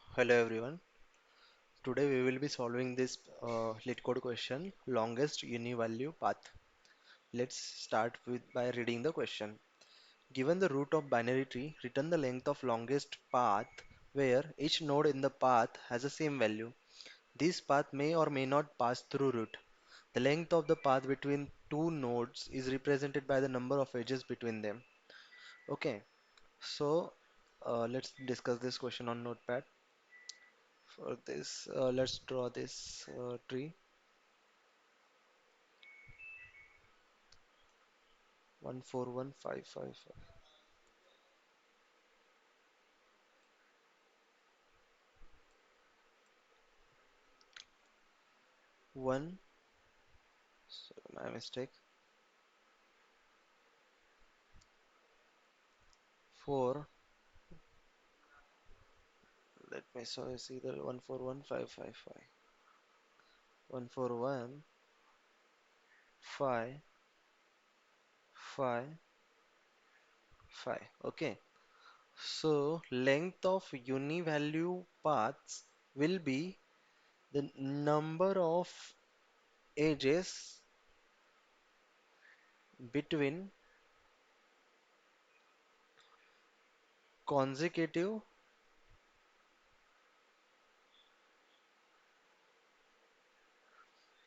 Hello everyone. Today we will be solving this Leetcode question, longest Univalue path. Let's start with by reading the question. Given the root of binary tree, return the length of longest path where each node in the path has the same value. This path may or may not pass through root. The length of the path between two nodes is represented by the number of edges between them. Okay, so let's discuss this question on Notepad. For this, let's draw this tree. 141555. 1, my mistake. 4, let me so it's either 141555. 141, 5, 5, 5. Okay. So length of univalue paths will be the number of edges between consecutive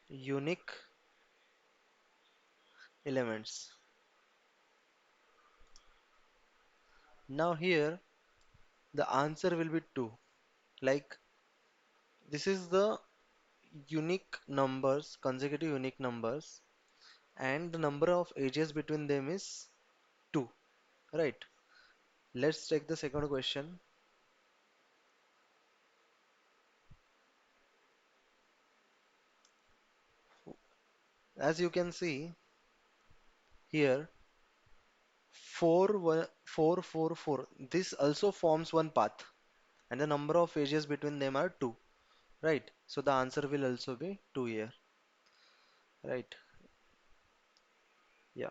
unique elements. Now here the answer will be 2. Like this is the unique numbers, consecutive unique numbers, and the number of edges between them is 2, right? Let's take the second question. As you can see here, 4, 1, 4, 4, 4. This also forms one path, and the number of edges between them are 2, right? So the answer will also be 2 here, right? Yeah.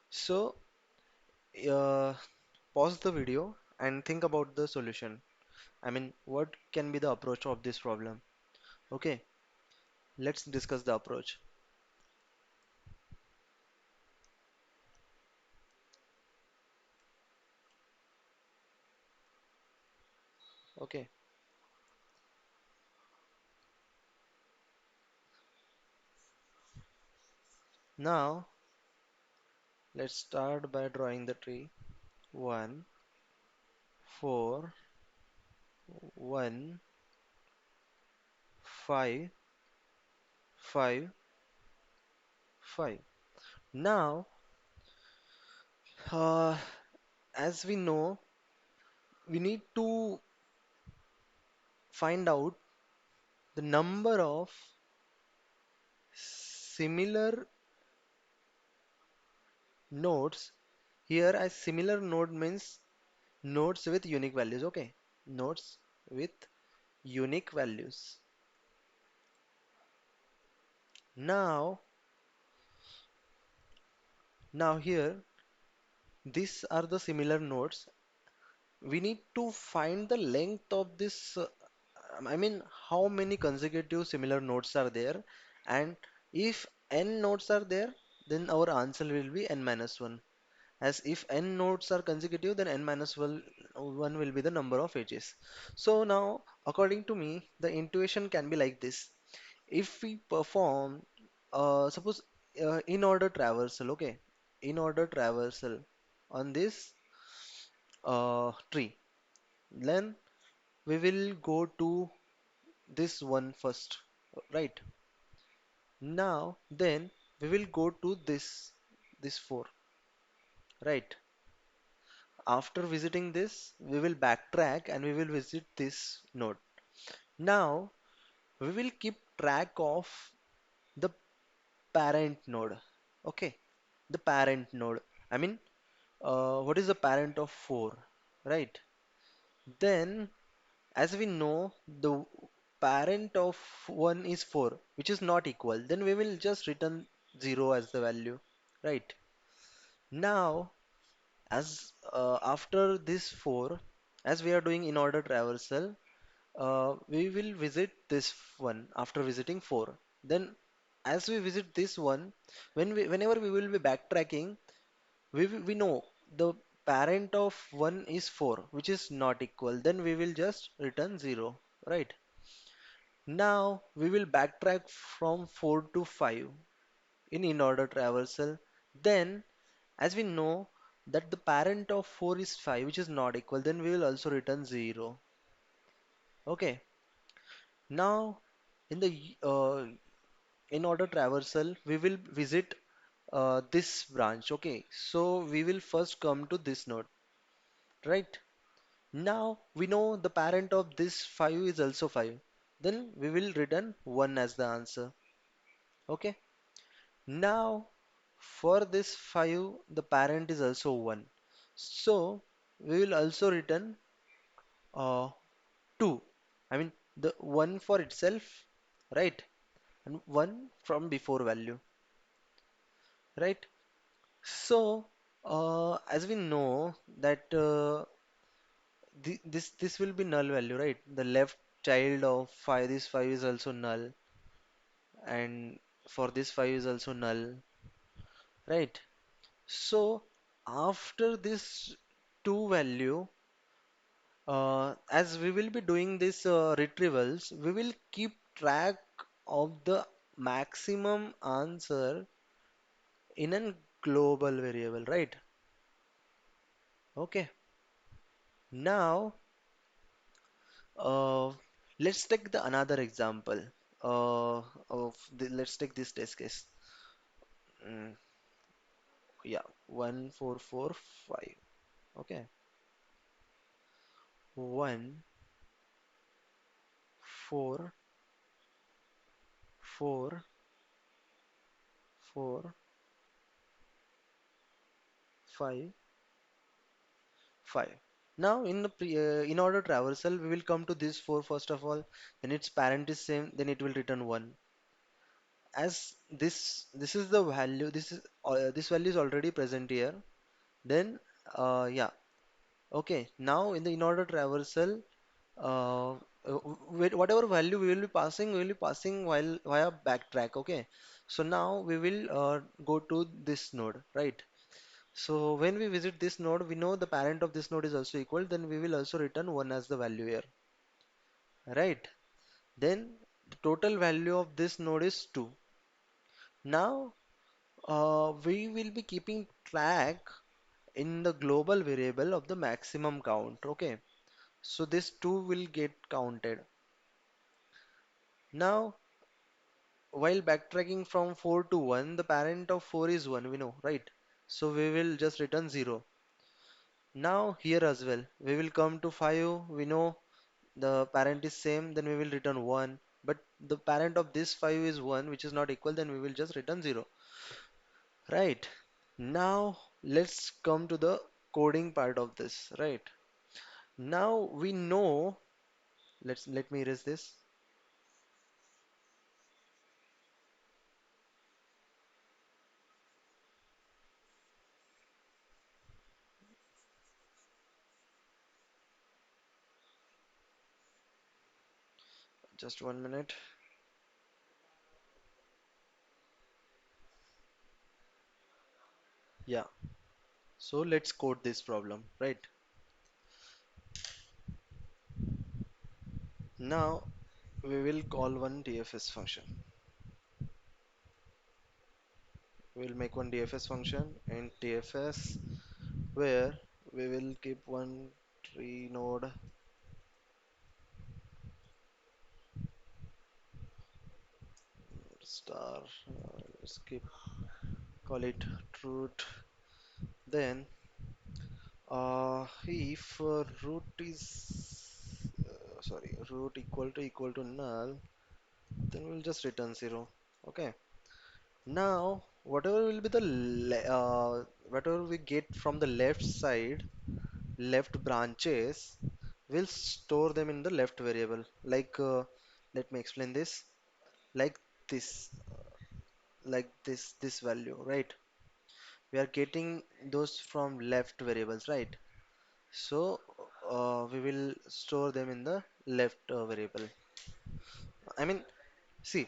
So, uh, pause the video and think about the solution. I mean, what can be the approach of this problem? Okay, let's discuss the approach. Okay, now let's start by drawing the tree. 1, 4, 1, 5, 5, 5. Now, uh, as we know, we need to find out the number of similar nodes. Here, as similar node means nodes with unique values. Okay, nodes with unique values. Now, now here, these are the similar nodes. We need to find the length of this. I mean, how many consecutive similar nodes are there? And if n nodes are there, then our answer will be n minus 1. As if n nodes are consecutive, then n minus 1 will be the number of edges. So now, according to me, the intuition can be like this. If we perform, suppose in order traversal, okay, in order traversal on this tree, then we will go to this one first, right? Now, then we will go to this 4, right? After visiting this, we will backtrack and we will visit this node. Now, we will keep track of the parent node. Okay, the parent node. I mean, what is the parent of 4, right? Then, as we know, the parent of 1 is 4, which is not equal. Then we will just return 0 as the value, right? Now, as after this 4, as we are doing in order traversal, we will visit this one after visiting 4. Then, as we visit this one, whenever we will be backtracking, we know the parent of 1 is 4, which is not equal. Then we will just return 0, right? Now we will backtrack from 4 to 5 in order traversal. Then, as we know that the parent of 4 is 5, which is not equal, then we will also return 0. Okay. Now, in the in order traversal, we will visit this branch. Okay, so we will first come to this node, right? Now we know the parent of this 5 is also 5. Then we will return 1 as the answer. Okay. Now for this 5, the parent is also 1. So we will also return uh, 2. I mean the 1 for itself, right? And 1 from before value, right? So, as we know that this will be null value, right? The left child of 5, this 5 is also null, and for this 5 is also null, right? So, after this 2 value, as we will be doing this retrievals, we will keep track of the maximum answer in a global variable, right? Okay. Now, Uh, let's take the another example. Let's take this test case. Mm, yeah, 1445. Okay, 1 4 4 4 5 5. Now, in order traversal, we will come to this 4 first of all. Then its parent is same. Then it will return 1. As this is the value. This value is already present here. Then yeah. Okay, now in the in-order traversal, whatever value we will be passing while via backtrack. Okay, so now we will go to this node, right? So when we visit this node, we know the parent of this node is also equal. Then we will also return one as the value here, right? Then the total value of this node is 2. Now we will be keeping track in the global variable of the maximum count. Okay. So this 2 will get counted. Now, while backtracking from 4 to 1, the parent of 4 is 1, we know, right? So we will just return 0. Now, here as well, we will come to 5, we know the parent is same, then we will return 1. But the parent of this 5 is 1, which is not equal, then we will just return 0. Right? Now, let's come to the coding part of this, right? Now we know, let me erase this. Just 1 minute. Yeah. So let's code this problem, right? Now we will call one DFS function. We'll make one DFS function in DFS where we will keep one tree node star. Let's keep call it root. Then if root is root equal to null, then we'll just return 0. Okay. Now, whatever we get from the left side, left branches, we'll store them in the left variable. Like, let me explain this. Like this, this value, right? We are getting those from left variables, right? So, we will store them in the left variable. I mean, see,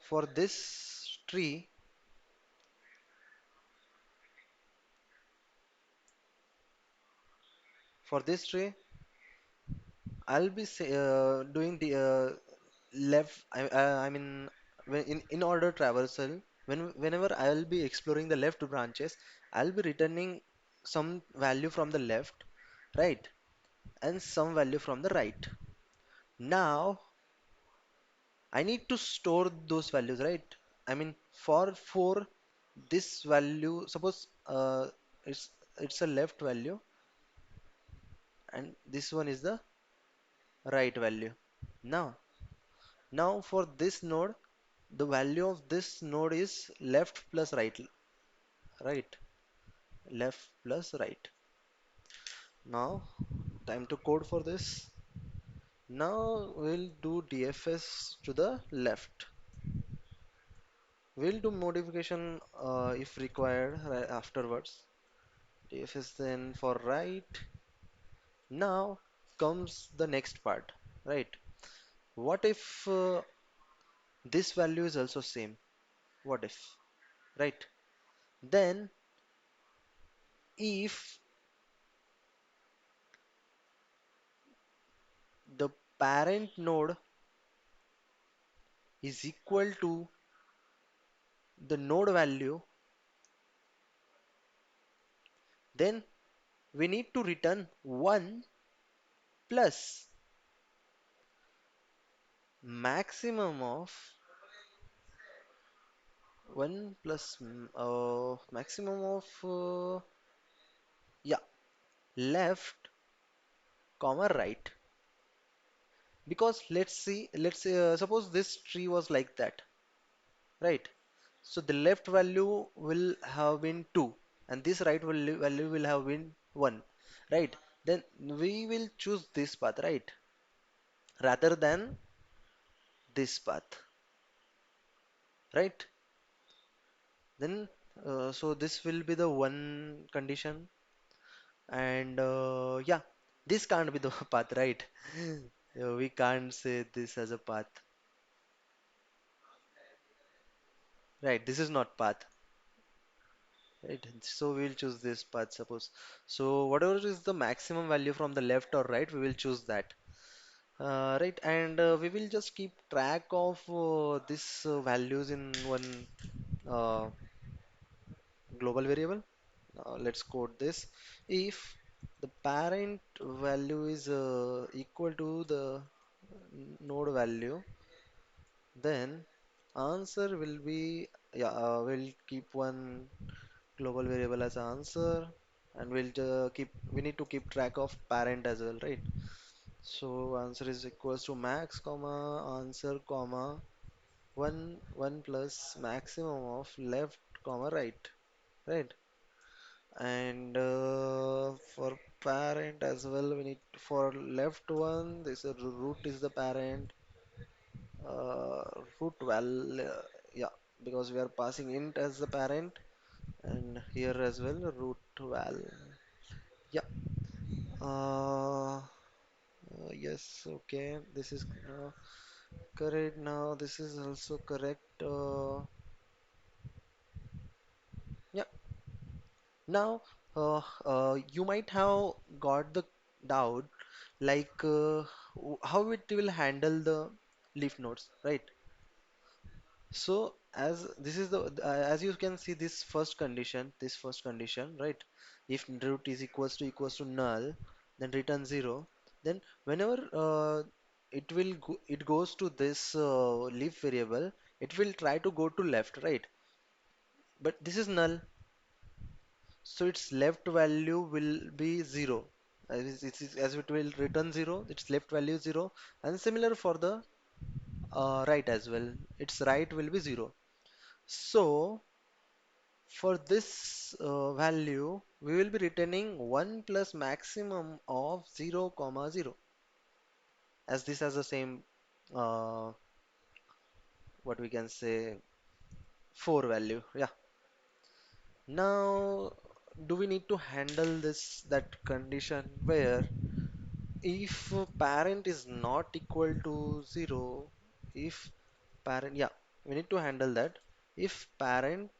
for this tree, for this tree, I'll be doing the left. I mean, in order traversal, whenever I'll be exploring the left branches, I'll be returning some value from the left, right, and some value from the right. Now I need to store those values, right? I mean, for this value, suppose it's a left value, and this one is the right value. Now, now for this node, the value of this node is left plus right, right, left plus right. Now, time to code for this. Now we'll do DFS to the left. We'll do modification if required afterwards. DFS then for right. Now comes the next part, right? What if this value is also same? What if, right? Then if the parent node is equal to the node value, then we need to return 1 plus maximum of 1 plus maximum of yeah, left comma right. Because let's say suppose this tree was like that, right? So the left value will have been 2 and this value will have been 1, right? Then we will choose this path, right? Rather than this path, right? Then so this will be the one condition, and yeah, this can't be the path, right? We can't say this as a path, right? This is not path, right? So we'll choose this path, suppose. So whatever is the maximum value from the left or right, we will choose that. Right, and we will just keep track of these values in one uh, global variable. Let's code this. If the parent value is equal to the node value, then answer will be, yeah, we'll keep one global variable as answer, and we need to keep track of parent as well, right? So answer is equals to max comma answer comma 1 plus maximum of left comma right, right? And for parent as well, we need for left one, this root is the parent, uh, root val, yeah, because we are passing int as the parent, and here as well root val, yeah. Yes, okay, this is correct. Now this is also correct. Yeah. Now, you might have got the doubt, like how it will handle the leaf nodes, right? So as this is the as you can see this first condition, right? If root is equals to null, then return 0. Then whenever it goes to this leaf variable, it will try to go to left, right? But this is null, so its left value will be 0. As it will return 0, its left value is 0, and similar for the right as well. Its right will be 0. So for this value, we will be returning 1 plus maximum of 0 comma 0, as this has the same uh, what we can say 4 value. Yeah. Now, do we need to handle this that condition where if parent is not equal to 0, if parent, yeah, we need to handle that. If parent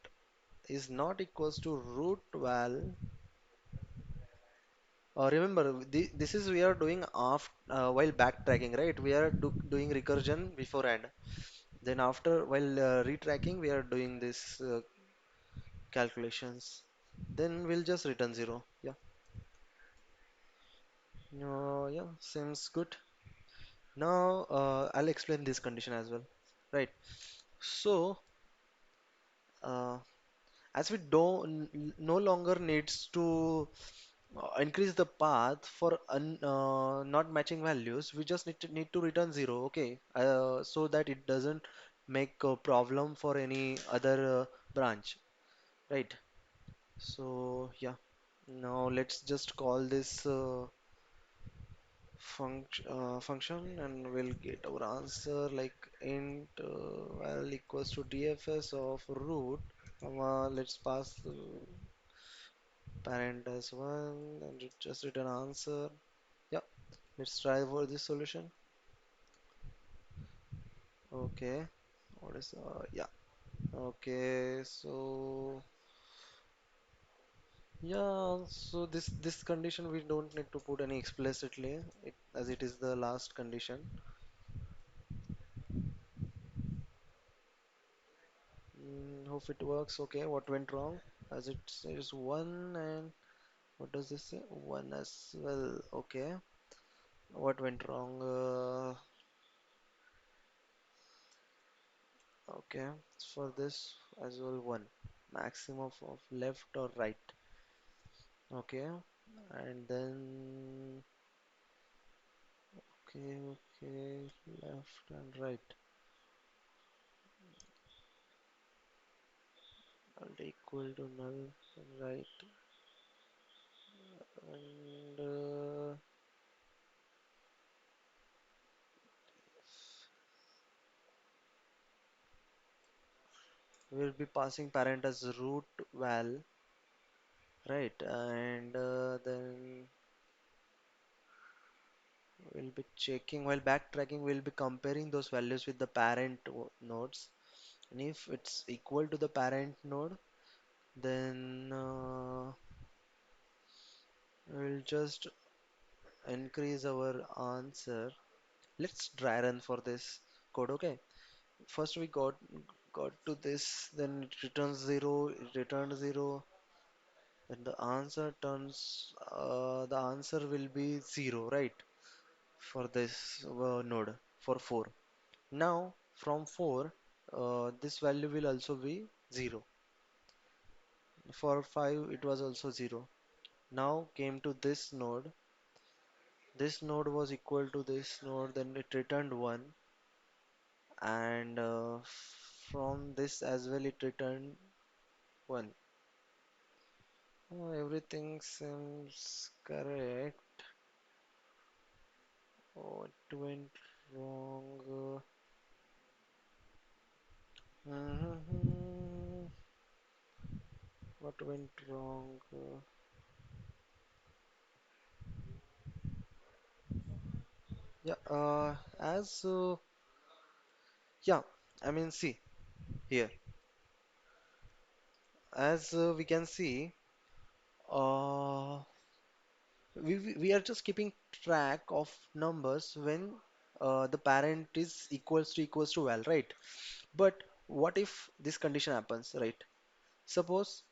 is not equals to root val, remember this is we are doing after while backtracking, right? We are doing recursion beforehand. Then after while retracking, we are doing this calculations. Then we'll just return 0. Yeah. Yeah, seems good. Now I'll explain this condition as well. Right. So uh, as we don't no longer needs to increase the path for not matching values, we just need to return 0. Okay. So that it doesn't make a problem for any other branch. Right. So yeah. Now let's just call this function and we'll get our answer like int val equals to DFS of root, let's pass the parent as 1 and just return answer. Yeah, let's try for this solution. Okay, what is yeah, okay, so yeah, so this condition we don't need to put any explicitly as it is the last condition. Hope it works. Okay, what went wrong? As it says 1 and what does this say? 1 as well. Okay, what went wrong? Okay, for this as well 1. Maximum of left or right. Okay, and then okay, left and right. Are equal to null and right and we'll be passing parent as root val, right? And then we'll be checking while backtracking, we'll be comparing those values with the parent nodes. And if it's equal to the parent node, then we'll just increase our answer. Let's dry run for this code, okay? First we got to this, then it returns 0, it returned 0, then the answer will be 0, right? For this node for 4. Now from 4, this value will also be 0. For 5, it was also 0. Now came to this node. This node was equal to this node, then it returned 1. And from this as well, it returned 1. Everything seems correct. Oh, it went wrong. Mhm. What went wrong? Yeah, as yeah, I mean, see here, as we can see, uh, we are just keeping track of numbers when the parent is equals to val, right? But what if this condition happens, right? Suppose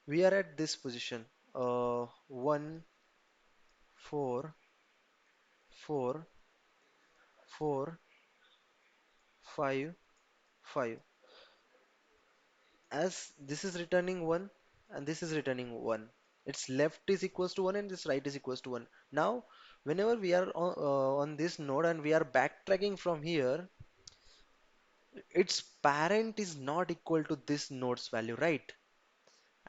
we are at this position, 1 4 4 4 5 5, as this is returning 1 and this is returning 1, its left is equals to 1 and this right is equals to 1. Now whenever we are on this node and we are backtracking from here, its parent is not equal to this node's value, right?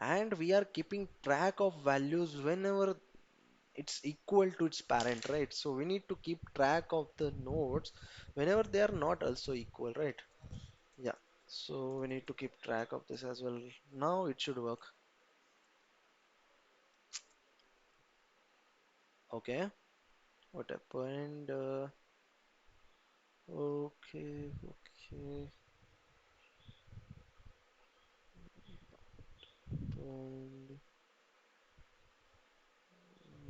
And we are keeping track of values whenever it's equal to its parent, right? So we need to keep track of the nodes whenever they are not also equal, right? Yeah, so we need to keep track of this as well. Now it should work. Okay, What happened? Okay, okay. Happened.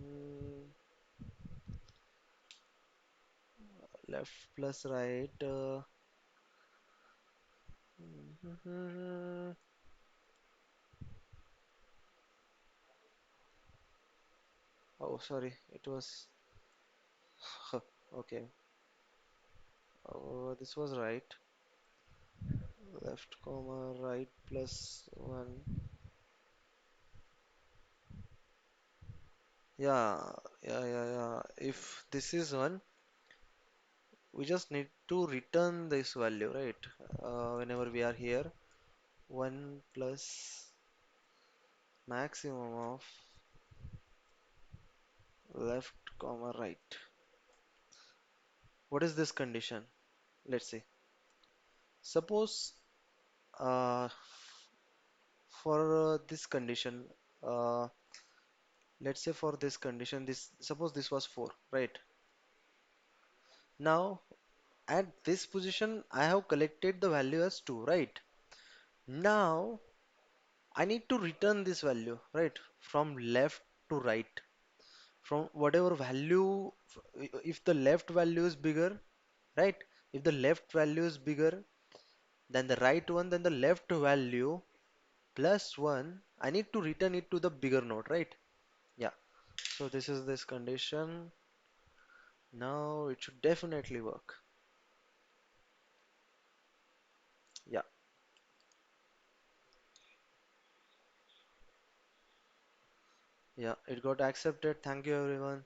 Mm, left plus right. Oh, sorry. It was okay. This was right. Left comma right plus one. Yeah, yeah. If this is one, we just need to return this value, right? Whenever we are here, one plus maximum of left comma right. What is this condition? Let's see. Suppose uh, for this condition, uh, let's say for this condition, this suppose this was 4, right? Now at this position, I have collected the value as 2, right? Now I need to return this value, right? From left to right. From whatever value, if the left value is bigger, right? If the left value is bigger than the right one, then the left value plus 1, I need to return it to the bigger node, right? Yeah. So this is this condition. Now it should definitely work. Yeah. Yeah, it got accepted. Thank you, everyone.